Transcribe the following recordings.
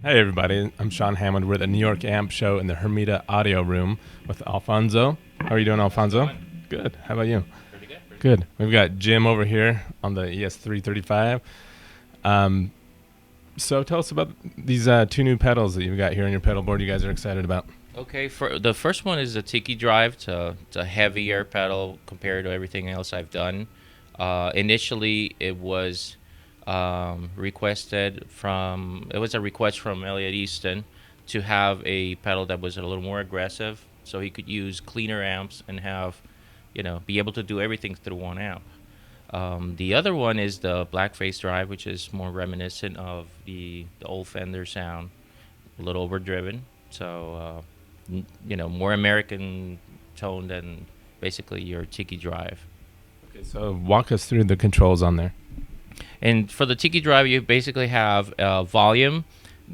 Hey everybody, I'm Sean Hammond. We're at the New York Amp Show in the Hermida audio room with Alfonso. How are you doing, Alfonso? Good. How about you? Pretty good. Good. We've got Jim over here on the ES335. So tell us about these two new pedals that you've got here on your pedal board you guys are excited about. Okay, for the first one is the Tiki Drive. It's a heavier pedal compared to everything else I've done. Initially, it was a request from Elliot Easton to have a pedal that was a little more aggressive, so he could use cleaner amps and be able to do everything through one amp. The other one is the Blackface Drive, which is more reminiscent of the old Fender sound, a little overdriven. So, more American tone than basically your Tiki Drive. Okay, so walk us through the controls on there. And for the Tiki Drive, you basically have volume,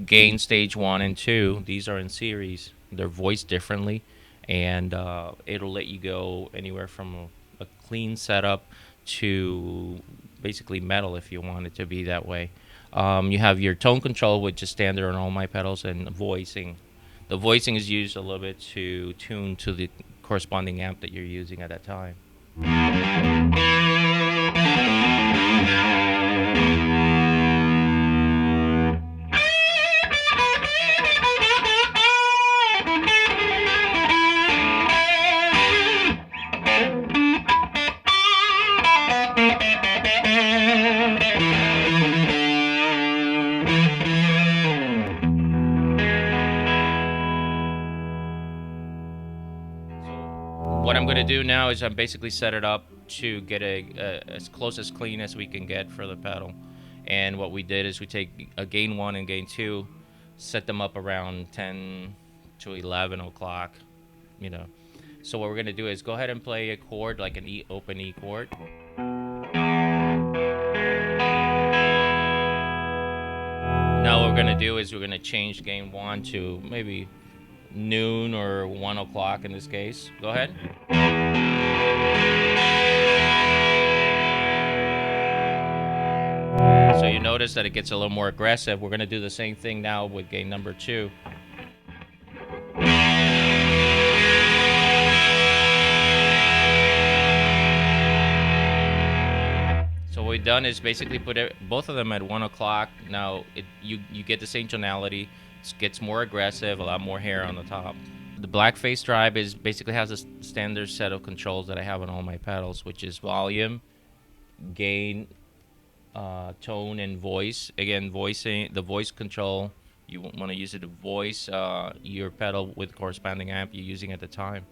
gain stage 1 and 2. These are in series. They're voiced differently, and it'll let you go anywhere from a clean setup to basically metal if you want it to be that way. You have your tone control, which is standard on all my pedals, and voicing. The voicing is used a little bit to tune to the corresponding amp that you're using at that time. What I'm going to do now is I'm basically set it up to get as close as clean as we can get for the pedal. And what we did is we take a gain 1 and gain 2, set them up around 10 to 11 o'clock, So what we're going to do is go ahead and play a chord, like an open E chord. Now what we're going to do is we're going to change gain 1 to maybe noon or 1 o'clock in this case. Go ahead. So you notice that it gets a little more aggressive. We're going to do the same thing now with gain number 2. So what we've done is basically put both of them at 1 o'clock. Now you get the same tonality. It gets more aggressive, a lot more hair on the top. The Blackface Drive basically has a standard set of controls that I have on all my pedals, which is volume, gain, tone, and voice. Again, the voice control, you want to use it to voice your pedal with corresponding amp you're using at the time.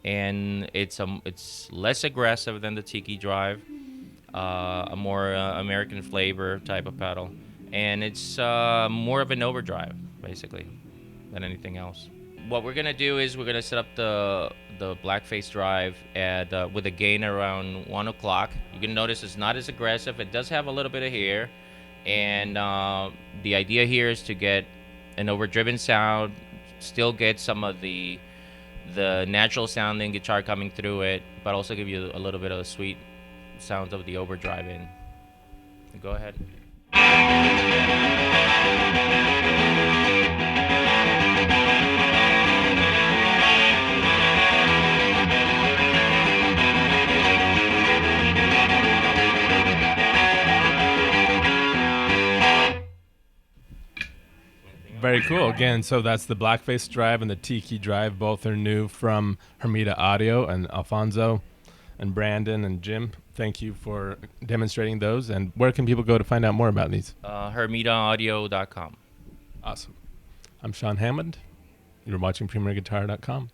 And it's less aggressive than the Tiki Drive, a more American flavor type of pedal. And it's more of an overdrive, basically, than anything else. What we're gonna do is we're gonna set up the Blackface Drive with a gain around 1 o'clock. You can notice it's not as aggressive. It does have a little bit of hair, and the idea here is to get an overdriven sound, still get some of the natural sounding guitar coming through it, but also give you a little bit of the sweet sounds of the overdrive in. Go ahead. Very cool. Again, so that's the Blackface Drive and the Tiki Drive. Both are new from Hermida Audio. And Alfonso and Brandon and Jim, thank you for demonstrating those. And where can people go to find out more about these? HermidaAudio.com. Awesome. I'm Sean Hammond. You're watching PremierGuitar.com.